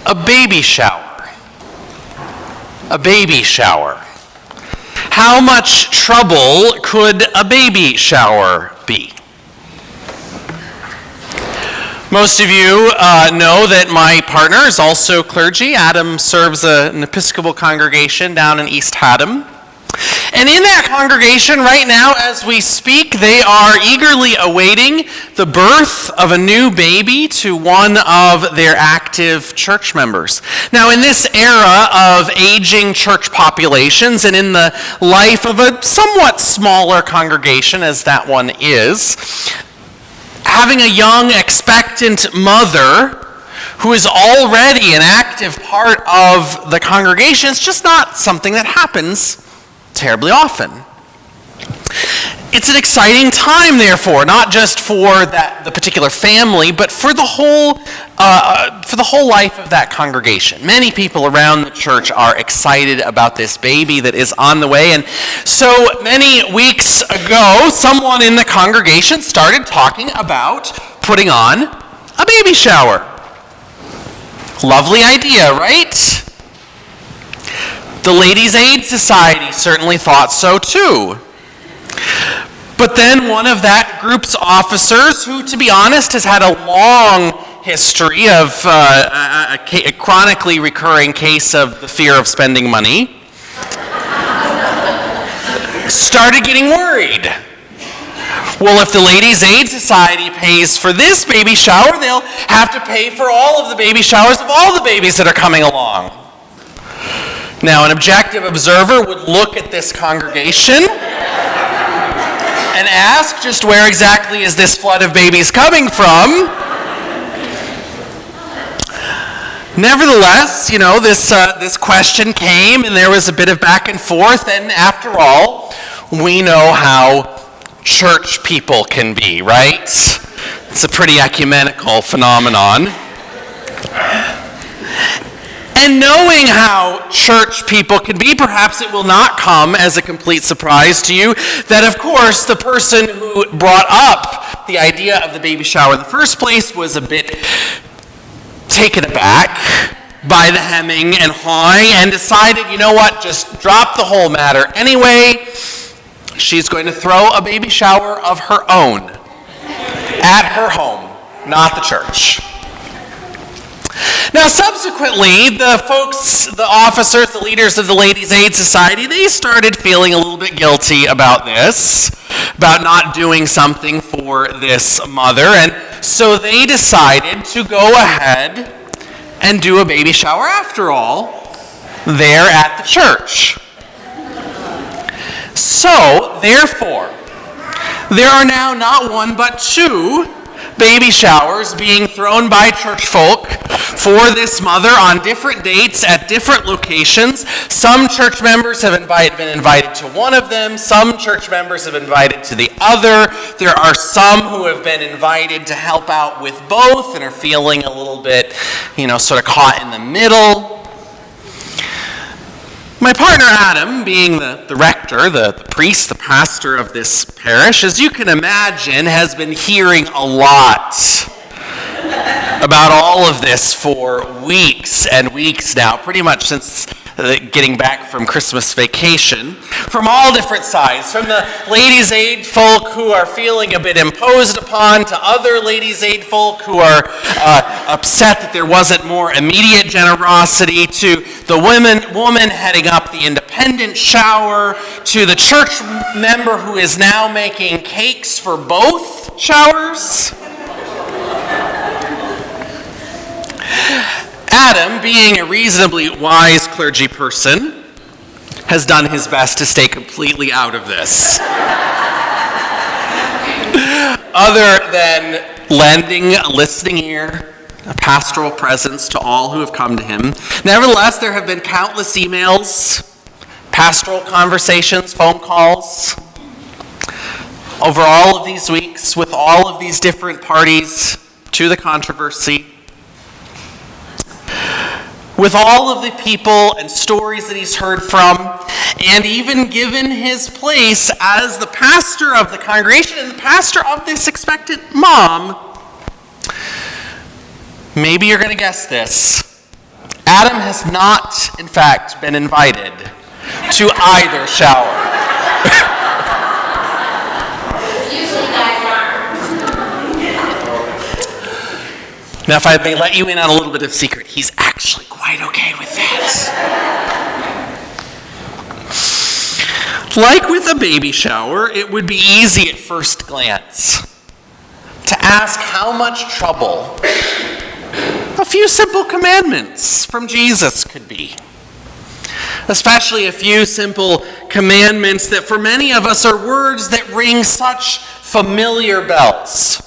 A baby shower. A baby shower. How much trouble could a baby shower be? Most of you know that my partner is also clergy. Adam serves an Episcopal congregation down in East Haddam. And in that congregation right now, as we speak, they are eagerly awaiting the birth of a new baby to one of their active church members. Now, in this era of aging church populations and in the life of a somewhat smaller congregation as that one is, having a young, expectant mother who is already an active part of the congregation is just not something that happens terribly often. It's an exciting time, therefore, not just for the particular family, but for the whole life of that congregation. Many people around the church are excited about this baby that is on the way, and so many weeks ago, someone in the congregation started talking about putting on a baby shower. Lovely idea, right? The Ladies' Aid Society certainly thought so too. But then one of that group's officers, who, to be honest, has had a long history of a chronically recurring case of the fear of spending money, started getting worried. Well, if the Ladies' Aid Society pays for this baby shower, they'll have to pay for all of the baby showers of all the babies that are coming along. Now, an objective observer would look at this congregation and ask, just where exactly is this flood of babies coming from? Nevertheless, this question came, and there was a bit of back and forth, and after all, we know how church people can be, right? It's a pretty ecumenical phenomenon. And knowing how church people can be, perhaps it will not come as a complete surprise to you that, of course, the person who brought up the idea of the baby shower in the first place was a bit taken aback by the hemming and hawing and decided, you know what, just drop the whole matter anyway. She's going to throw a baby shower of her own at her home, not the church. Now, subsequently, the officers, the leaders of the Ladies' Aid Society, they started feeling a little bit guilty about this, about not doing something for this mother, and so they decided to go ahead and do a baby shower after all, there at the church. So, therefore, there are now not one but two baby showers being thrown by church folk for this mother on different dates at different locations. Some church members have been invited to one of them. Some church members have been invited to the other. There are some who have been invited to help out with both and are feeling a little bit, sort of caught in the middle. My partner Adam, being the rector, the priest, the pastor of this parish, as you can imagine, has been hearing a lot about all of this for weeks and weeks now, pretty much since getting back from Christmas vacation, from all different sides, from the Ladies' Aid folk who are feeling a bit imposed upon, to other Ladies' Aid folk who are upset that there wasn't more immediate generosity, to the woman heading up the independent shower, to the church member who is now making cakes for both showers. Adam, being a reasonably wise clergy person, has done his best to stay completely out of this. Other than lending a listening ear, a pastoral presence to all who have come to him. Nevertheless, there have been countless emails, pastoral conversations, phone calls, over all of these weeks with all of these different parties to the controversy. With all of the people and stories that he's heard from, and even given his place as the pastor of the congregation and the pastor of this expectant mom, maybe you're going to guess this. Adam has not, in fact, been invited to either shower. Usually guys aren't. Now, if I may let you in on a little bit of secret, he's actually quite okay with that. Like with a baby shower, it would be easy at first glance to ask how much trouble a few simple commandments from Jesus could be. Especially a few simple commandments that for many of us are words that ring such familiar bells.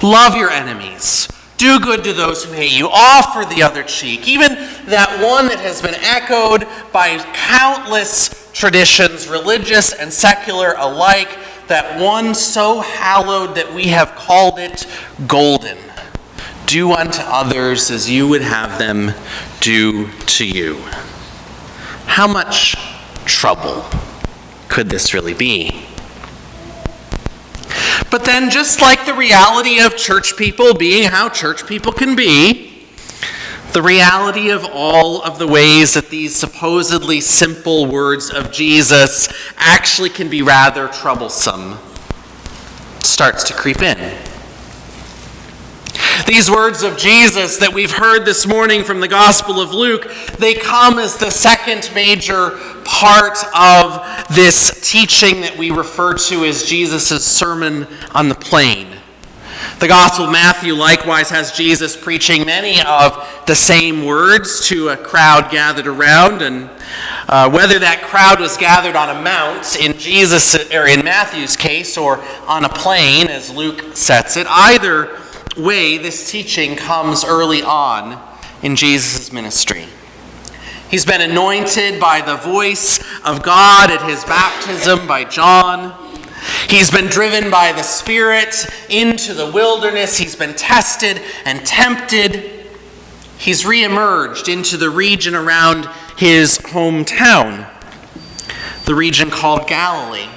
Love your enemies. Do good to those who hate you. Offer the other cheek. Even that one that has been echoed by countless traditions, religious and secular alike, that one so hallowed that we have called it golden. Do unto others as you would have them do to you. How much trouble could this really be? But then, just like the reality of church people being how church people can be, the reality of all of the ways that these supposedly simple words of Jesus actually can be rather troublesome starts to creep in. These words of Jesus that we've heard this morning from the Gospel of Luke, they come as the second major part of this teaching that we refer to as Jesus' Sermon on the Plain. The Gospel of Matthew likewise has Jesus preaching many of the same words to a crowd gathered around, and whether that crowd was gathered on a mount in Matthew's case, or on a plain as Luke sets it, either way, this teaching comes early on in Jesus' ministry. He's been anointed by the voice of God at his baptism by John. He's been driven by the Spirit into the wilderness. He's been tested and tempted. He's reemerged into the region around his hometown, the region called Galilee.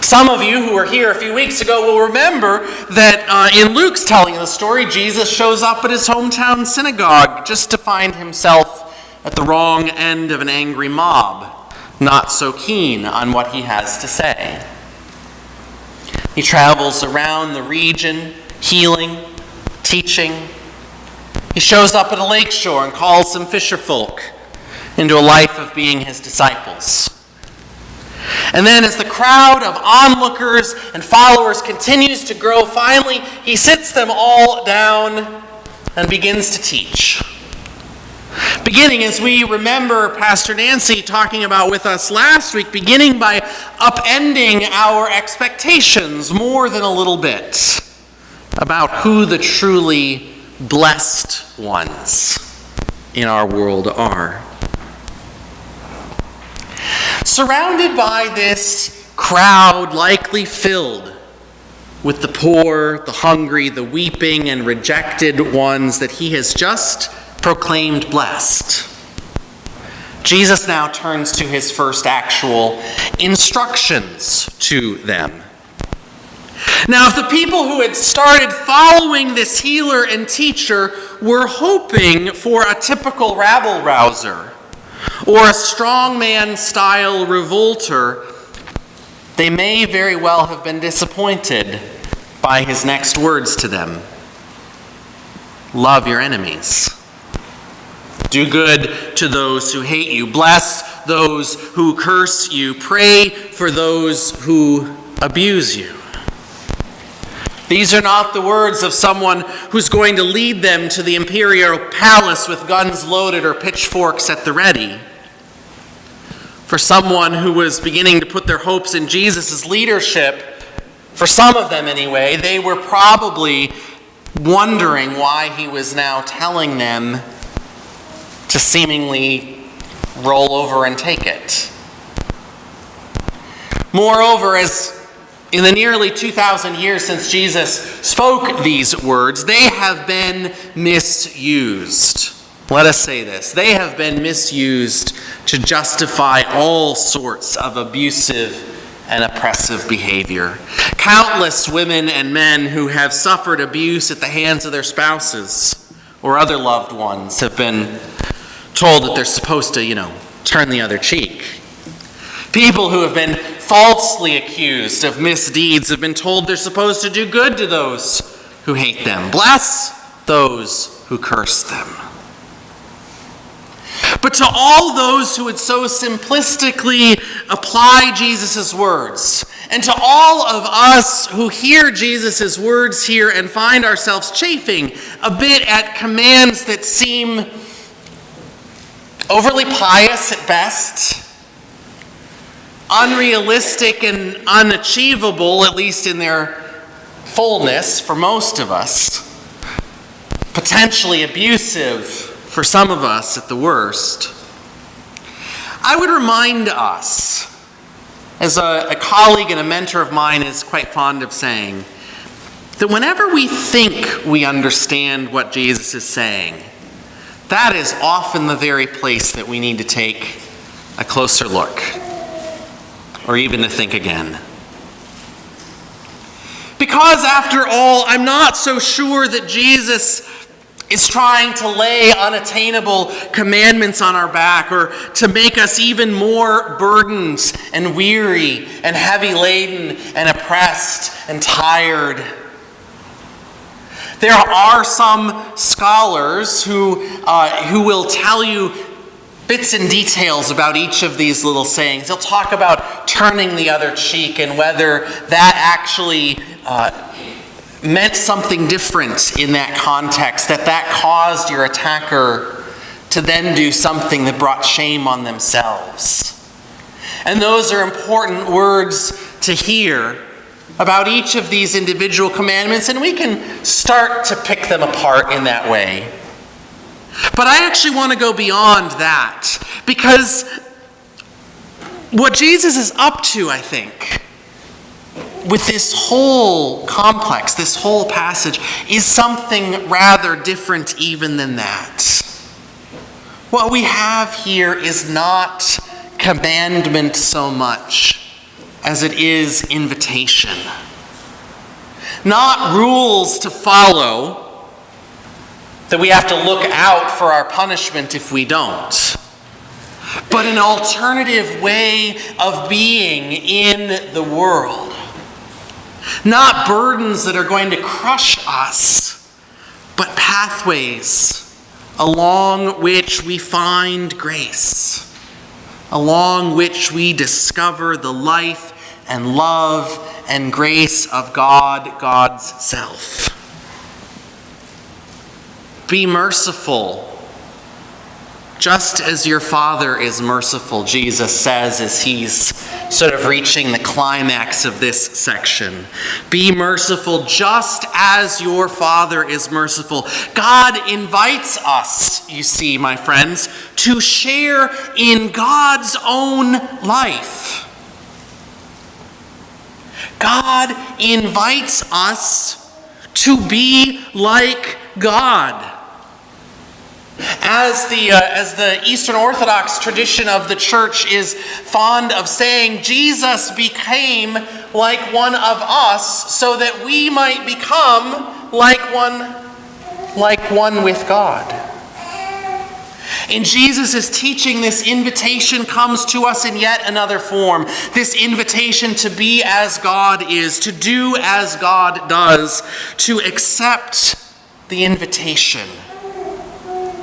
Some of you who were here a few weeks ago will remember that in Luke's telling of the story, Jesus shows up at his hometown synagogue just to find himself at the wrong end of an angry mob, not so keen on what he has to say. He travels around the region, healing, teaching. He shows up at a lakeshore and calls some fisherfolk into a life of being his disciples. And then as the crowd of onlookers and followers continues to grow, finally he sits them all down and begins to teach. Beginning, as we remember Pastor Nancy talking about with us last week, beginning by upending our expectations more than a little bit about who the truly blessed ones in our world are. Surrounded by this crowd likely filled with the poor, the hungry, the weeping, and rejected ones that he has just proclaimed blessed, Jesus now turns to his first actual instructions to them. Now, if the people who had started following this healer and teacher were hoping for a typical rabble-rouser or a strongman-style revolter, they may very well have been disappointed by his next words to them. Love your enemies. Do good to those who hate you. Bless those who curse you. Pray for those who abuse you. These are not the words of someone who's going to lead them to the imperial palace with guns loaded or pitchforks at the ready. For someone who was beginning to put their hopes in Jesus' leadership, for some of them anyway, they were probably wondering why he was now telling them to seemingly roll over and take it. Moreover, as in the nearly 2,000 years since Jesus spoke these words, they have been misused. Let us say this. They have been misused to justify all sorts of abusive and oppressive behavior. Countless women and men who have suffered abuse at the hands of their spouses, or other loved ones have been told that they're supposed to, turn the other cheek. People who have been falsely accused of misdeeds have been told they're supposed to do good to those who hate them. Bless those who curse them. But to all those who would so simplistically apply Jesus' words, and to all of us who hear Jesus' words here and find ourselves chafing a bit at commands that seem overly pious at best, unrealistic and unachievable, at least in their fullness for most of us, potentially abusive for some of us at the worst, I would remind us, as a colleague and a mentor of mine is quite fond of saying, that whenever we think we understand what Jesus is saying, that is often the very place that we need to take a closer look, or even to think again. Because after all, I'm not so sure that Jesus is trying to lay unattainable commandments on our back, or to make us even more burdened and weary and heavy laden and oppressed and tired. There are some scholars who will tell you bits and details about each of these little sayings. They'll talk about turning the other cheek and whether that actually meant something different in that context, that caused your attacker to then do something that brought shame on themselves. And those are important words to hear about each of these individual commandments, and we can start to pick them apart in that way. But I actually want to go beyond that, because what Jesus is up to, I think, with this whole complex, this whole passage, is something rather different even than that. What we have here is not commandment so much as it is invitation. Not rules to follow that we have to look out for our punishment if we don't, but an alternative way of being in the world. Not burdens that are going to crush us, but pathways along which we find grace, along which we discover the life and love and grace of God, God's self. Be merciful, just as your Father is merciful, Jesus says as he's sort of reaching the climax of this section. Be merciful just as your Father is merciful. God invites us, you see, my friends, to share in God's own life. God invites us to be like God. As the Eastern Orthodox tradition of the church is fond of saying, Jesus became like one of us so that we might become like one with God. In Jesus' teaching, this invitation comes to us in yet another form. This invitation to be as God is, to do as God does, to accept the invitation,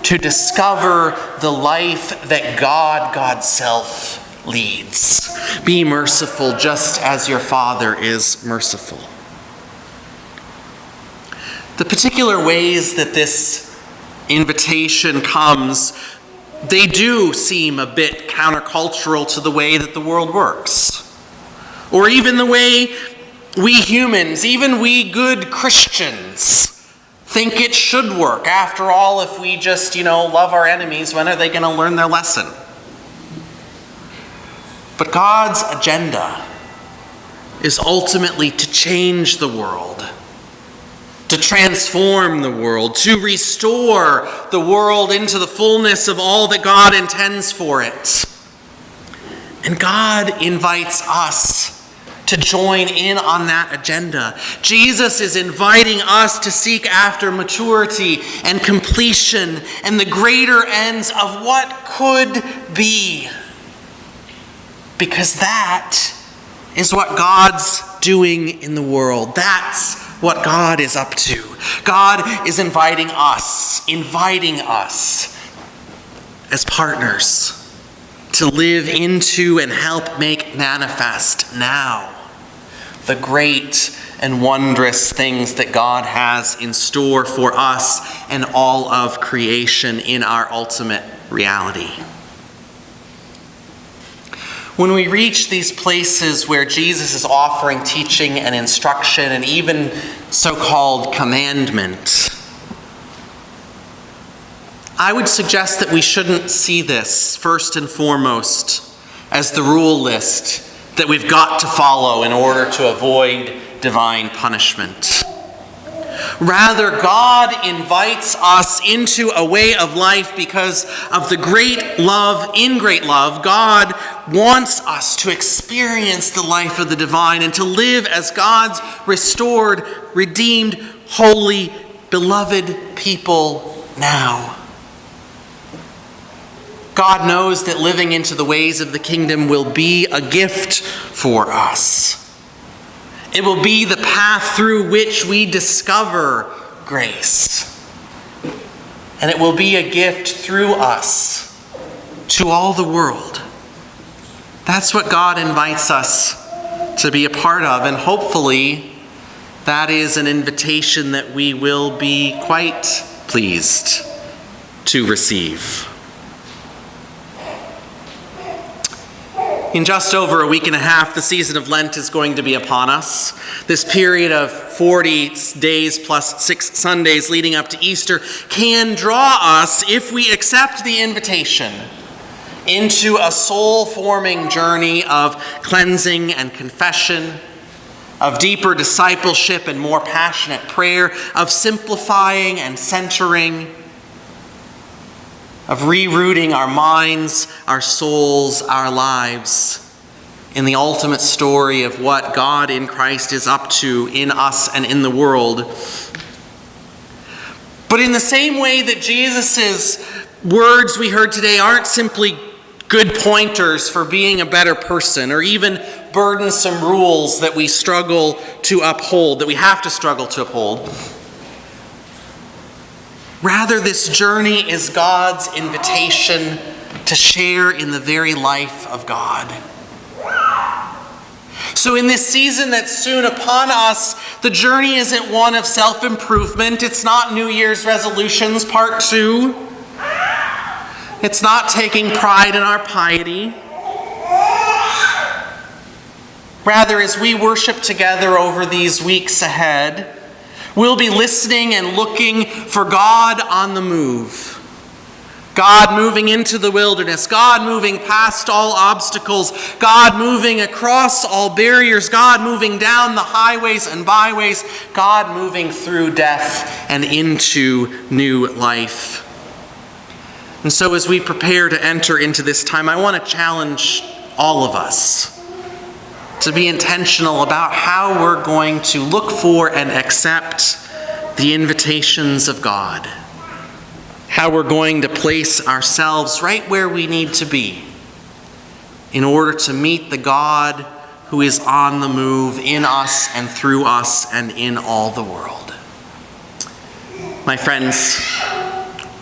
to discover the life that God, God's self, leads. Be merciful just as your Father is merciful. The particular ways that this invitation comes, they do seem a bit countercultural to the way that the world works. Or even the way we humans, even we good Christians, think it should work. After all, if we just, love our enemies, when are they going to learn their lesson? But God's agenda is ultimately to change the world, to transform the world, to restore the world into the fullness of all that God intends for it. And God invites us to join in on that agenda. Jesus is inviting us to seek after maturity and completion and the greater ends of what could be. Because that is what God's doing in the world. That's what God is up to. God is inviting us as partners to live into and help make manifest now the great and wondrous things that God has in store for us and all of creation in our ultimate reality. When we reach these places where Jesus is offering teaching and instruction and even so-called commandment, I would suggest that we shouldn't see this first and foremost as the rule list that we've got to follow in order to avoid divine punishment. Rather, God invites us into a way of life because of the great love. In great love, God wants us to experience the life of the divine and to live as God's restored, redeemed, holy, beloved people now. God knows that living into the ways of the kingdom will be a gift for us. It will be the path through which we discover grace. And it will be a gift through us to all the world. That's what God invites us to be a part of, and hopefully that is an invitation that we will be quite pleased to receive. In just over a week and a half, the season of Lent is going to be upon us. This period of 40 days plus 6 Sundays leading up to Easter can draw us, if we accept the invitation, into a soul-forming journey of cleansing and confession, of deeper discipleship and more passionate prayer, of simplifying and centering, of rerouting our minds, our souls, our lives in the ultimate story of what God in Christ is up to in us and in the world. But in the same way that Jesus' words we heard today aren't simply good pointers for being a better person, or even burdensome rules that we struggle to uphold, that we have to struggle to uphold. Rather, this journey is God's invitation to share in the very life of God. So in this season that's soon upon us, the journey isn't one of self-improvement. It's not New Year's resolutions part 2. It's not taking pride in our piety. Rather, as we worship together over these weeks ahead, we'll be listening and looking for God on the move. God moving into the wilderness. God moving past all obstacles. God moving across all barriers. God moving down the highways and byways. God moving through death and into new life. And so as we prepare to enter into this time, I want to challenge all of us to be intentional about how we're going to look for and accept the invitations of God. How we're going to place ourselves right where we need to be in order to meet the God who is on the move in us and through us and in all the world. My friends,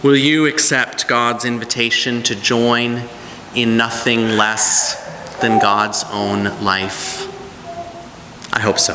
will you accept God's invitation to join in nothing less than God's own life? I hope so.